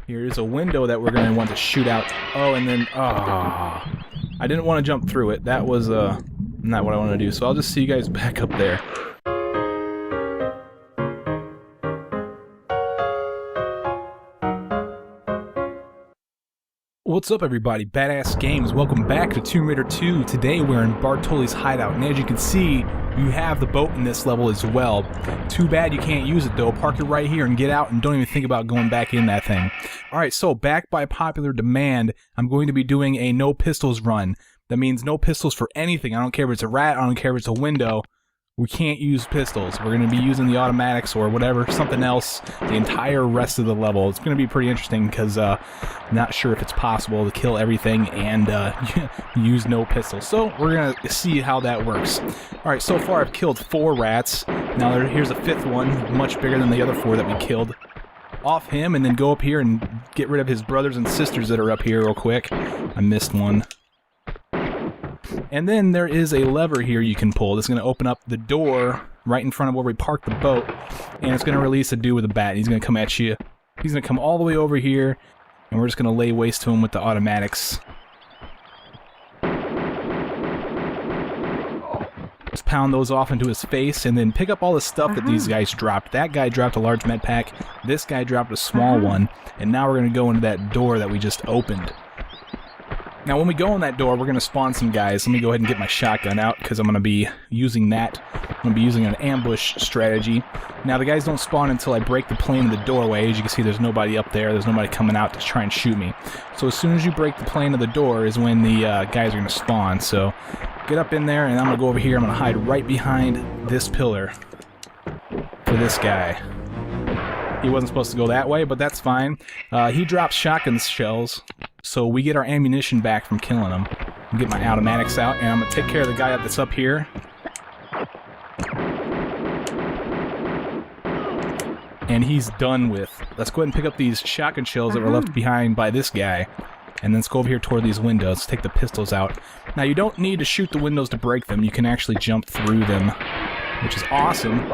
Here's a window that we're going to want to shoot out. Oh, and then... Oh, I didn't want to jump through it. That was not what I want to do. So I'll just see you guys back up there. What's up, everybody? Badass Games. Welcome back to Tomb Raider 2. Today we're in Bartoli's hideout, and as you can see, you have the boat in this level as well. Too bad you can't use it though. Park it right here and get out and don't even think about going back in that thing. Alright, so back by popular demand, I'm going to be doing a no pistols run. That means no pistols for anything. I don't care if it's a rat, I don't care if it's a window. We can't use pistols. We're going to be using the automatics or whatever, something else, the entire rest of the level. It's going to be pretty interesting because I'm not sure if it's possible to kill everything and use no pistols. So we're going to see how that works. Alright, so far I've killed 4 rats. Now here's a 5th one, much bigger than the other 4 that we killed. Off him and then go up here and get rid of his brothers and sisters that are up here real quick. I missed one. And then there is a lever here you can pull that's going to open up the door right in front of where we parked the boat, and it's going to release a dude with a bat. He's going to come at you. He's going to come all the way over here, and we're just going to lay waste to him with the automatics. Just pound those off into his face, and then pick up all the stuff that these guys dropped. That guy dropped a large med pack. This guy dropped a small one, and now we're going to go into that door that we just opened. Now when we go in that door, we're going to spawn some guys. Let me go ahead and get my shotgun out because I'm going to be using that. I'm going to be using an ambush strategy. Now the guys don't spawn until I break the plane of the doorway. As you can see, there's nobody up there. There's nobody coming out to try and shoot me. So as soon as you break the plane of the door is when the guys are going to spawn. So get up in there, and I'm going to go over here. I'm going to hide right behind this pillar for this guy. He wasn't supposed to go that way, but that's fine. He drops shotgun shells, so we get our ammunition back from killing him. I'll get my automatics out, and I'm going to take care of the guy that's up here. And he's done with. Let's go ahead and pick up these shotgun shells that were left behind by this guy. And then let's go over here toward these windows. Take the pistols out. Now, you don't need to shoot the windows to break them. You can actually jump through them, which is awesome.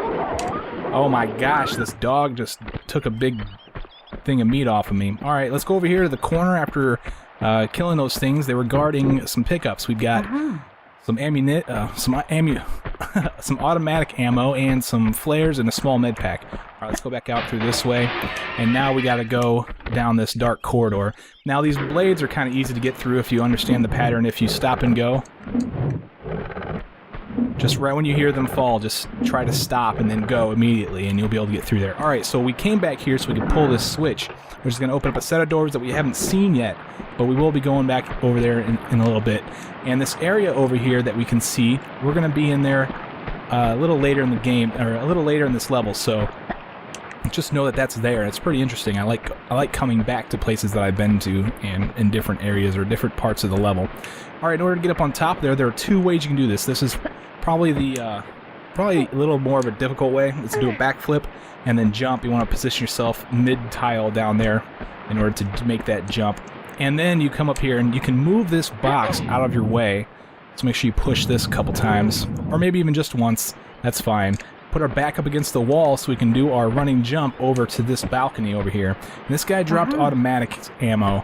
Oh my gosh, this dog just took a big thing of meat off of me. Alright, let's go over here to the corner after killing those things. They were guarding some pickups. We've got some some automatic ammo and some flares and a small med pack. Alright, let's go back out through this way. And now we gotta go down this dark corridor. Now these blades are kind of easy to get through if you understand the pattern. If you stop and go, just right when you hear them fall, just try to stop and then go immediately, and you'll be able to get through there. Alright, so we came back here so we can pull this switch, which is going to open up a set of doors that we haven't seen yet, but we will be going back over there in a little bit. And this area over here that we can see, we're going to be in there a little later in the game, or a little later in this level, so just know that that's there. It's pretty interesting. I like coming back to places that I've been to and in different areas or different parts of the level. Alright, in order to get up on top there are 2 ways you can do this. This is probably a little more of a difficult way. Let's do a backflip and then jump. You want to position yourself mid-tile down there in order to make that jump. And then you come up here and you can move this box out of your way. So make sure you push this a couple times, or maybe even just once. That's fine. Put our back up against the wall so we can do our running jump over to this balcony over here. And this guy dropped automatic ammo,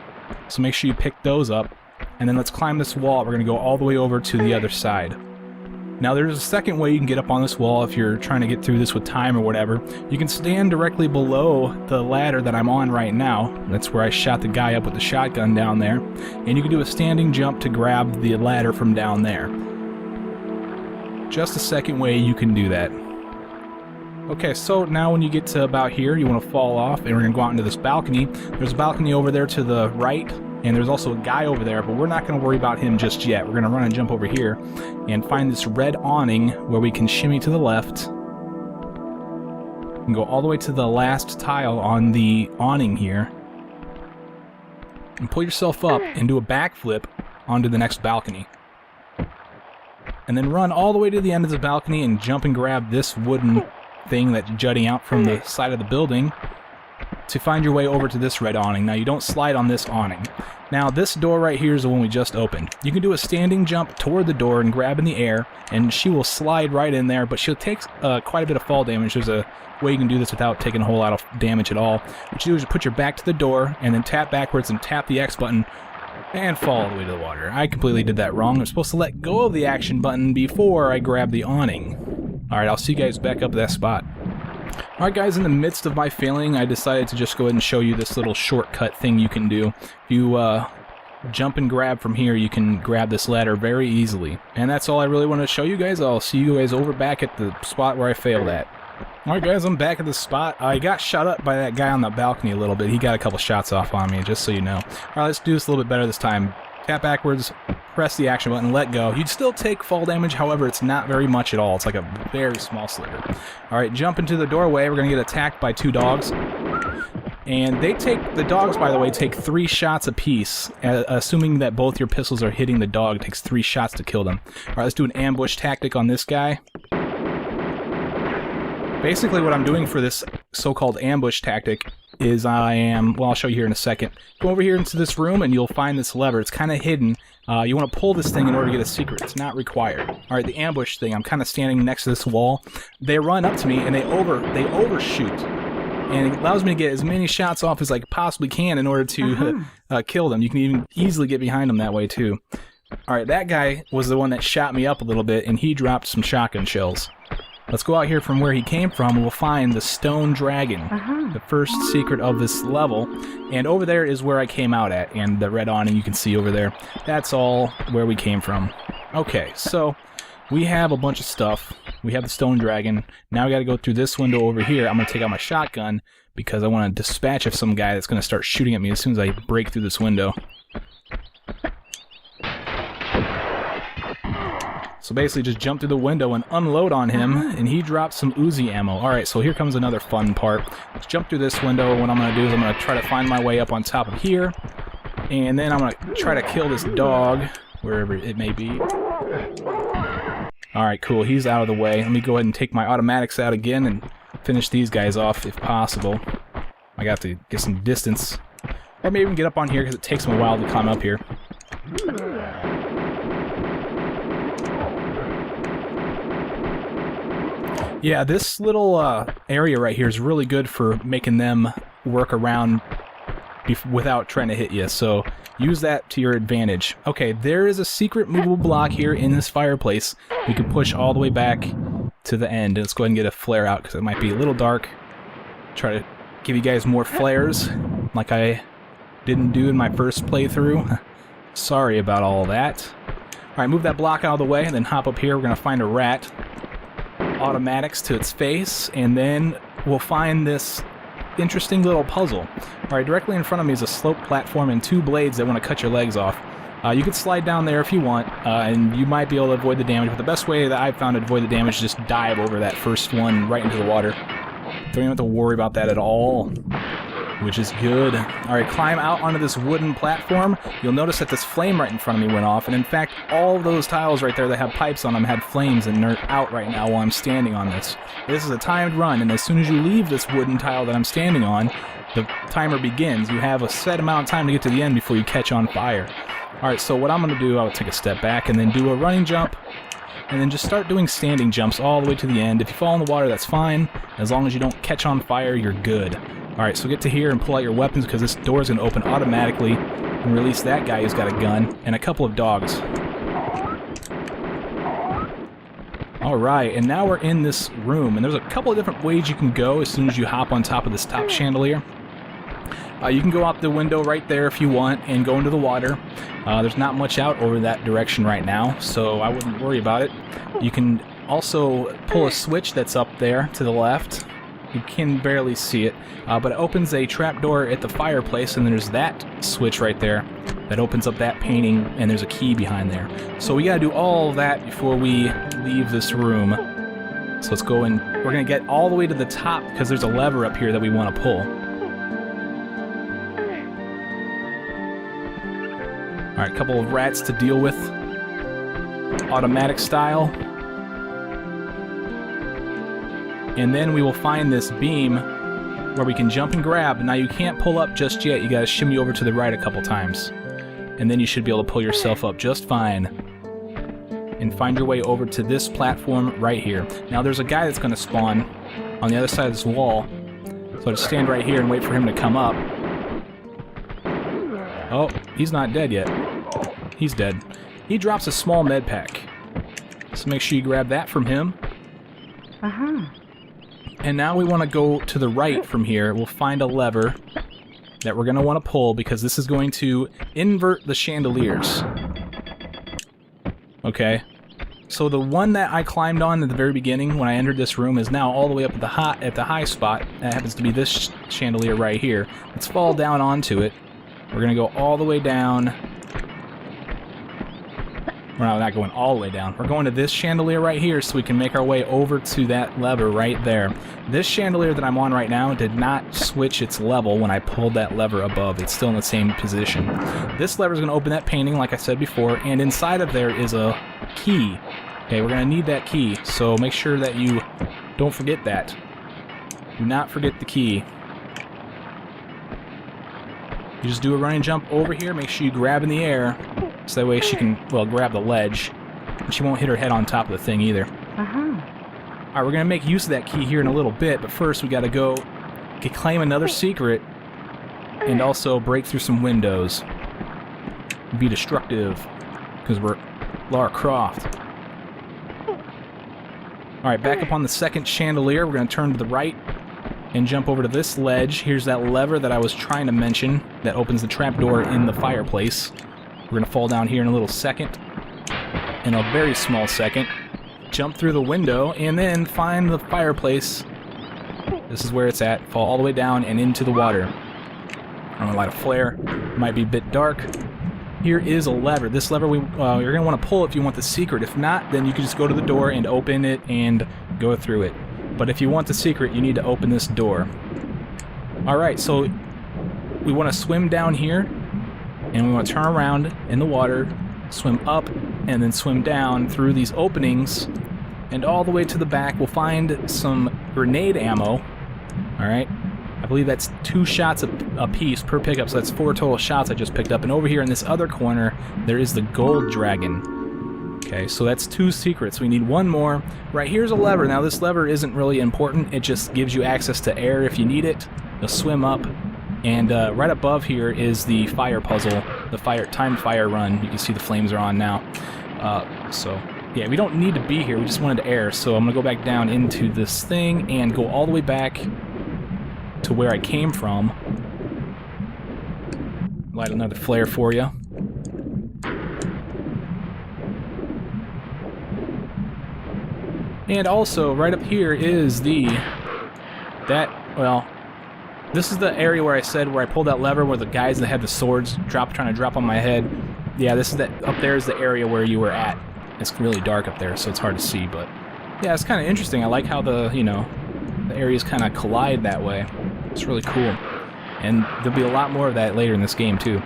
so make sure you pick those up. And then let's climb this wall. We're going to go all the way over to the other side. Now there's a second way you can get up on this wall if you're trying to get through this with time or whatever. You can stand directly below the ladder that I'm on right now. That's where I shot the guy up with the shotgun down there. And you can do a standing jump to grab the ladder from down there. Just a second way you can do that. Okay, so now when you get to about here, you want to fall off, and we're going to go out into this balcony. There's a balcony over there to the right, and there's also a guy over there, but we're not going to worry about him just yet. We're going to run and jump over here and find this red awning where we can shimmy to the left and go all the way to the last tile on the awning here and pull yourself up and do a backflip onto the next balcony. And then run all the way to the end of the balcony and jump and grab this wooden thing that's jutting out from the side of the building. to find your way over to this red awning. Now, you don't slide on this awning. Now, this door right here is the one we just opened. You can do a standing jump toward the door and grab in the air, and she will slide right in there, but she'll take quite a bit of fall damage. There's a way you can do this without taking a whole lot of damage at all. What you do is you put your back to the door, and then tap backwards and tap the X button, and fall all the way to the water. I completely did that wrong. I'm supposed to let go of the action button before I grab the awning. Alright, I'll see you guys back up at that spot. Alright guys, in the midst of my failing, I decided to just go ahead and show you this little shortcut thing you can do. If you jump and grab from here, you can grab this ladder very easily. And that's all I really want to show you guys. I'll see you guys over back at the spot where I failed at. Alright guys, I'm back at the spot. I got shot up by that guy on the balcony a little bit. He got a couple shots off on me, just so you know. Alright, let's do this a little bit better this time. Tap backwards, press the action button, let go. You'd still take fall damage, however, it's not very much at all. It's like a very small sliver. Alright, jump into the doorway. We're going to get attacked by 2 dogs. And the dogs, by the way, take 3 shots apiece. Assuming that both your pistols are hitting the dog, it takes 3 shots to kill them. Alright, let's do an ambush tactic on this guy. Basically, what I'm doing for this so-called ambush tactic is I'll show you here in a second. Go over here into this room and you'll find this lever. It's kind of hidden. You want to pull this thing in order to get a secret. It's not required. Alright, the ambush thing. I'm kind of standing next to this wall. They run up to me and they overshoot. And it allows me to get as many shots off as I possibly can in order to kill them. You can even easily get behind them that way too. Alright, that guy was the one that shot me up a little bit and he dropped some shotgun shells. Let's go out here from where he came from and we'll find the stone dragon, the first secret of this level. And over there is where I came out at, and the red awning you can see over there. That's all where we came from. Okay, so we have a bunch of stuff. We have the stone dragon. Now we gotta go through this window over here. I'm gonna take out my shotgun because I want to dispatch of some guy that's gonna start shooting at me as soon as I break through this window. So basically just jump through the window and unload on him, and he drops some Uzi ammo. Alright, so here comes another fun part. Let's jump through this window. What I'm going to do is I'm going to try to find my way up on top of here, and then I'm going to try to kill this dog, wherever it may be. Alright, cool. He's out of the way. Let me go ahead and take my automatics out again and finish these guys off if possible. I got to get some distance. Or maybe even get up on here because it takes them a while to climb up here. Yeah, this little area right here is really good for making them work around without trying to hit you, so use that to your advantage. Okay, there is a secret movable block here in this fireplace. We can push all the way back to the end. Let's go ahead and get a flare out because it might be a little dark. Try to give you guys more flares like I didn't do in my first playthrough. Sorry about all that. Alright, move that block out of the way and then hop up here. We're going to find a rat. Automatics to its face, and then we'll find this interesting little puzzle. Alright, directly in front of me is a slope platform and 2 blades that want to cut your legs off. You can slide down there if you want, and you might be able to avoid the damage, but the best way that I've found to avoid the damage is just dive over that first one right into the water. Don't even have to worry about that at all, which is good. Alright, climb out onto this wooden platform. You'll notice that this flame right in front of me went off, and in fact, all of those tiles right there that have pipes on them had flames, and they're out right now while I'm standing on this. This is a timed run, and as soon as you leave this wooden tile that I'm standing on, the timer begins. You have a set amount of time to get to the end before you catch on fire. Alright, so what I'm going to do, I'll take a step back and then do a running jump, and then just start doing standing jumps all the way to the end. If you fall in the water, that's fine. As long as you don't catch on fire, you're good. Alright, so get to here and pull out your weapons because this door is going to open automatically and release that guy who's got a gun and a couple of dogs. Alright, and now we're in this room, and there's a couple of different ways you can go as soon as you hop on top of this top chandelier. You can go out the window right there if you want and go into the water. There's not much out over that direction right now, so I wouldn't worry about it. You can also pull a switch that's up there to the left. You can barely see it, but it opens a trapdoor at the fireplace, and there's that switch right there that opens up that painting, and there's a key behind there. So we gotta do all of that before we leave this room. So let's go and we're gonna get all the way to the top because there's a lever up here that we want to pull. Alright, a couple of rats to deal with. Automatic style. And then we will find this beam where we can jump and grab. Now you can't pull up just yet. You gotta shimmy over to the right a couple times. And then you should be able to pull yourself up just fine. And find your way over to this platform right here. Now there's a guy that's gonna spawn on the other side of this wall. So just stand right here and wait for him to come up. Oh, he's not dead yet. He's dead. He drops a small med pack. So make sure you grab that from him. And now we want to go to the right from here. We'll find a lever that we're going to want to pull because this is going to invert the chandeliers. Okay. So the one that I climbed on at the very beginning when I entered this room is now all the way up at the high spot. That happens to be this chandelier right here. Let's fall down onto it. We're going to go all the way down. We're not going all the way down. We're going to this chandelier right here so we can make our way over to that lever right there. This chandelier that I'm on right now did not switch its level when I pulled that lever above. It's still in the same position. This lever is going to open that painting like I said before, and inside of there is a key. Okay, we're going to need that key, so make sure that you don't forget that. Do not forget the key. You just do a running jump over here, make sure you grab in the air, so that way she can, well, grab the ledge, and she won't hit her head on top of the thing either. Alright, we're going to make use of that key here in a little bit, but first we got to go claim another secret, and also break through some windows. Be destructive, because we're Lara Croft. Alright, back up on the second chandelier, we're going to turn to the right, and jump over to this ledge. Here's that lever that I was trying to mention that opens the trapdoor in the fireplace. We're going to fall down here in a little second, in a very small second, jump through the window, and then find the fireplace. This is where it's at. Fall all the way down and into the water. I'm going to light a flare. It might be a bit dark. Here is a lever. This lever, you're going to want to pull if you want the secret. If not, then you can just go to the door and open it and go through it. But if you want the secret, you need to open this door. Alright, so we want to swim down here, and we want to turn around in the water, swim up, and then swim down through these openings, and all the way to the back. We'll find some grenade ammo. Alright, I believe that's 2 shots a piece per pickup, so that's 4 total shots I just picked up. And over here in this other corner, there is the gold dragon. Okay, so that's 2 secrets. We need 1 more. Right, here's a lever. Now, this lever isn't really important. It just gives you access to air if you need it. You'll swim up. And right above here is the fire puzzle, the timed fire run. You can see the flames are on now. So, yeah, we don't need to be here. We just wanted air. So I'm going to go back down into this thing and go all the way back to where I came from. Light another flare for you. And also, right up here is this is the area where I said where I pulled that lever where the guys that had the swords trying to drop on my head. Yeah, up there is the area where you were at. It's really dark up there, so it's hard to see, but yeah, it's kind of interesting. I like how the areas kind of collide that way. It's really cool. And there'll be a lot more of that later in this game, too.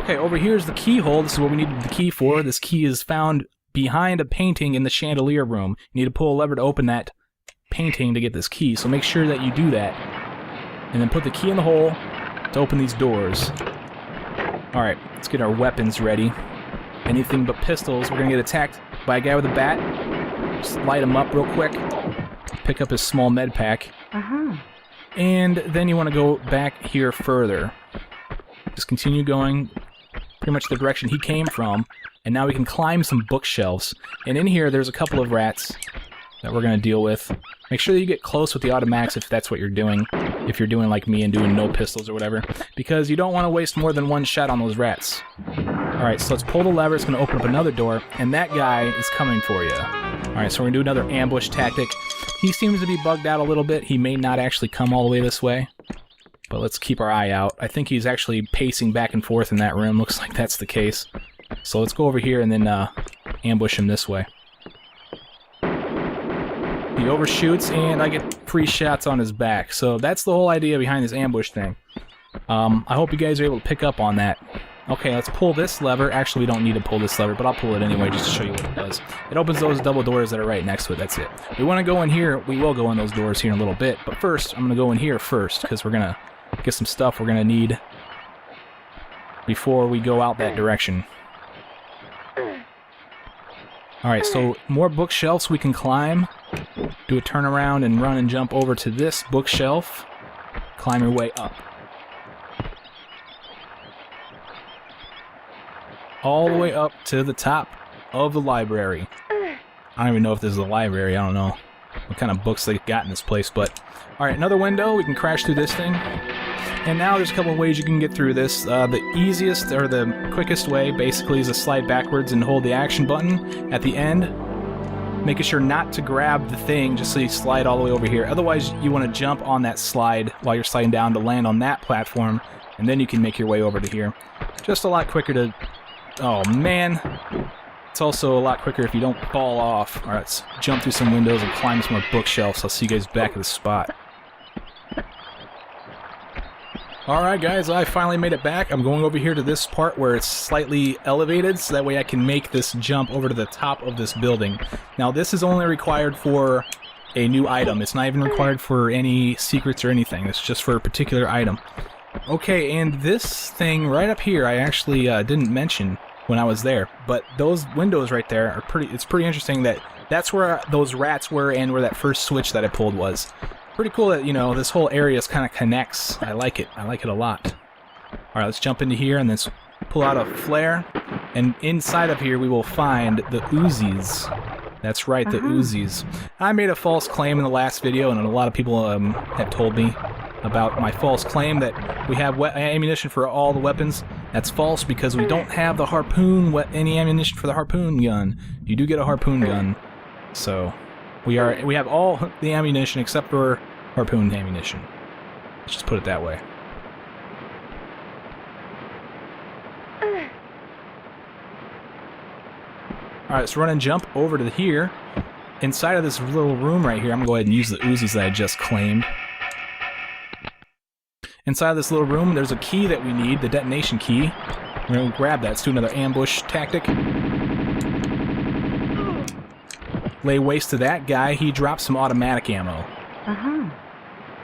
Okay, over here is the keyhole. This is what we needed the key for. This key is found behind a painting in the chandelier room. You need to pull a lever to open that painting to get this key, so make sure that you do that. And then put the key in the hole to open these doors. Alright, let's get our weapons ready. Anything but pistols. We're going to get attacked by a guy with a bat. Just light him up real quick. Pick up his small med pack. And then you want to go back here further. Just continue going pretty much the direction he came from. And now we can climb some bookshelves. And in here, there's a couple of rats that we're going to deal with. Make sure that you get close with the automatics if that's what you're doing. If you're doing like me and doing no pistols or whatever. Because you don't want to waste more than 1 shot on those rats. Alright, so let's pull the lever. It's going to open up another door. And that guy is coming for you. Alright, so we're going to do another ambush tactic. He seems to be bugged out a little bit. He may not actually come all the way this way. But let's keep our eye out. I think he's actually pacing back and forth in that room. Looks like that's the case. So let's go over here and then ambush him this way. He overshoots, and I get 3 shots on his back. So that's the whole idea behind this ambush thing. I hope you guys are able to pick up on that. Okay, let's pull this lever. Actually, we don't need to pull this lever, but I'll pull it anyway just to show you what it does. It opens those double doors that are right next to it. That's it. We want to go in here. We will go in those doors here in a little bit, but first, I'm going to go in here first because we're going to get some stuff we're going to need before we go out that direction. Alright, so more bookshelves we can climb. Do a turnaround and run and jump over to this bookshelf. Climb your way up. All the way up to the top of the library. I don't even know if this is a library. I don't know what kind of books they got in this place, but... Alright, another window. We can crash through this thing. And now there's a couple of ways you can get through this. The easiest, or the quickest way, basically, is to slide backwards and hold the action button at the end. Making sure not to grab the thing, just so you slide all the way over here. Otherwise, you want to jump on that slide while you're sliding down to land on that platform, and then you can make your way over to here. Just a lot quicker to... Oh, man. It's also a lot quicker if you don't fall off. Alright, let's jump through some windows and climb some more bookshelves. I'll see you guys back at the spot. Alright guys, I finally made it back. I'm going over here to this part where it's slightly elevated, so that way I can make this jump over to the top of this building. Now this is only required for a new item. It's not even required for any secrets or anything. It's just for a particular item. Okay, and this thing right up here I actually didn't mention when I was there, but those windows right there are it's pretty interesting that that's where those rats were and where that first switch that I pulled was. Pretty cool that, you know, this whole area kind of connects. I like it. I like it a lot. Alright, let's jump into here and then pull out a flare. And inside of here we will find the Uzis. That's right, the Uzis. I made a false claim in the last video, and a lot of people have told me about my false claim that we have ammunition for all the weapons. That's false because we don't have the harpoon, any ammunition for the harpoon gun. You do get a harpoon gun, so... We have all the ammunition except for harpoon ammunition. Let's just put it that way. Alright, let's run and jump over to here. Inside of this little room right here, I'm going to go ahead and use the Uzis that I just claimed. Inside of this little room, there's a key that we need, the detonation key. We're going to grab that. Let's do another ambush tactic. Lay waste to that guy. He dropped some automatic ammo.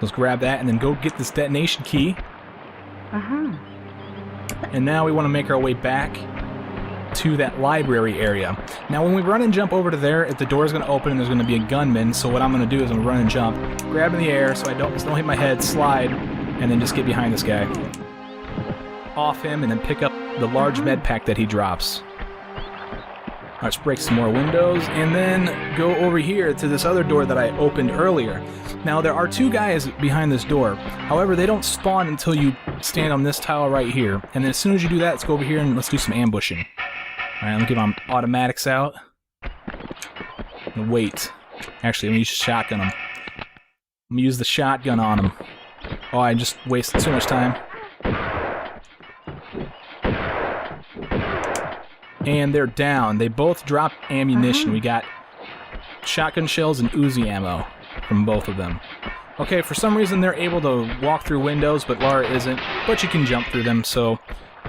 Let's grab that and then go get this detonation key. And now we want to make our way back to that library area. Now when we run and jump over to there, the door is going to open and there's going to be a gunman. So what I'm going to do is I'm going to run and jump, grab in the air so I don't hit my head, slide, and then just get behind this guy. Off him and then pick up the large med pack that he drops. Let's break some more windows, and then go over here to this other door that I opened earlier. Now, there are two guys behind this door. However, they don't spawn until you stand on this tile right here. And then as soon as you do that, let's go over here and let's do some ambushing. Alright, I'm gonna get my automatics out. And wait. Actually, I'm gonna use shotgun him. I'm gonna use the shotgun on him. Oh, I just wasted so much time. And they're down. They both dropped ammunition. We got shotgun shells and Uzi ammo from both of them. Okay, for some reason they're able to walk through windows, but Lara isn't. But you can jump through them, so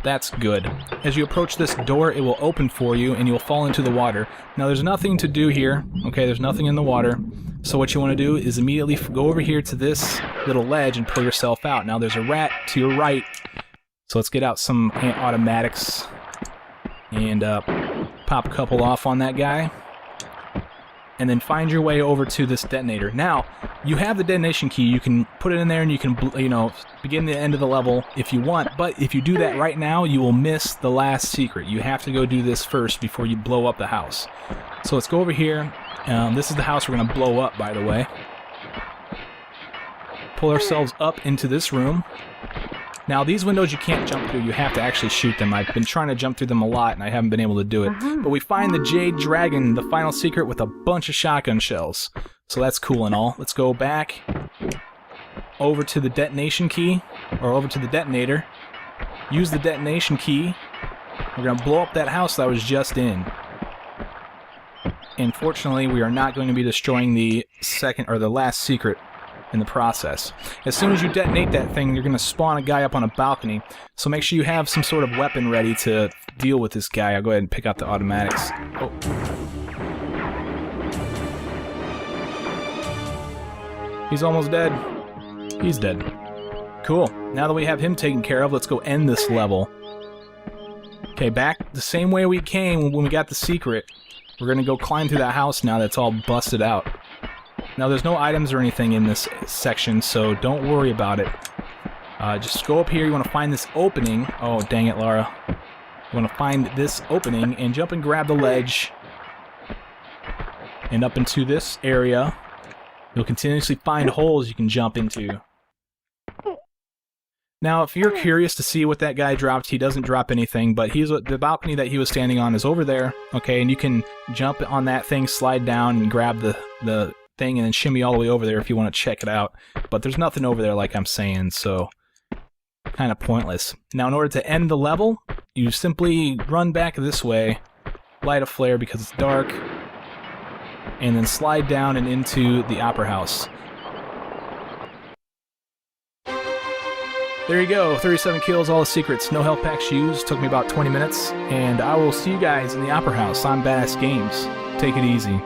that's good. As you approach this door, it will open for you, and you'll fall into the water. Now, there's nothing to do here. Okay, there's nothing in the water. So what you want to do is immediately go over here to this little ledge and pull yourself out. Now, there's a rat to your right. So let's get out some automatics. And pop a couple off on that guy. And then find your way over to this detonator. Now, you have the detonation key. You can put it in there and you can, you know, begin the end of the level if you want. But if you do that right now, you will miss the last secret. You have to go do this first before you blow up the house. So let's go over here. This is the house we're going to blow up, by the way. Pull ourselves up into this room. Now, these windows you can't jump through. You have to actually shoot them. I've been trying to jump through them a lot, and I haven't been able to do it. But we find the Jade Dragon, the final secret, with a bunch of shotgun shells. So that's cool and all. Let's go back over to the detonation key, or over to the detonator. Use the detonation key. We're going to blow up that house that I was just in. Unfortunately, we are not going to be destroying the second, or the last secret in the process. As soon as you detonate that thing, you're going to spawn a guy up on a balcony, so make sure you have some sort of weapon ready to deal with this guy. I'll go ahead and pick out the automatics. Oh. He's almost dead. He's dead. Cool. Now that we have him taken care of, let's go end this level. Okay, back the same way we came when we got the secret. We're going to go climb through that house now that's all busted out. Now, there's no items or anything in this section, so don't worry about it. Just go up here. You want to find this opening. Oh, dang it, Lara. You want to find this opening and jump and grab the ledge. And up into this area. You'll continuously find holes you can jump into. Now, if you're curious to see what that guy dropped, he doesn't drop anything, but the balcony that he was standing on is over there, okay, and you can jump on that thing, slide down, and grab the thing, and then shimmy all the way over there if you want to check it out. But there's nothing over there like I'm saying, so kind of pointless. Now, in order to end the level, you simply run back this way, light a flare because it's dark, and then slide down and into the Opera House. There you go, 37 kills, all the secrets, no health packs used, took me about 20 minutes, and I will see you guys in the Opera House on Badass Games. Take it easy.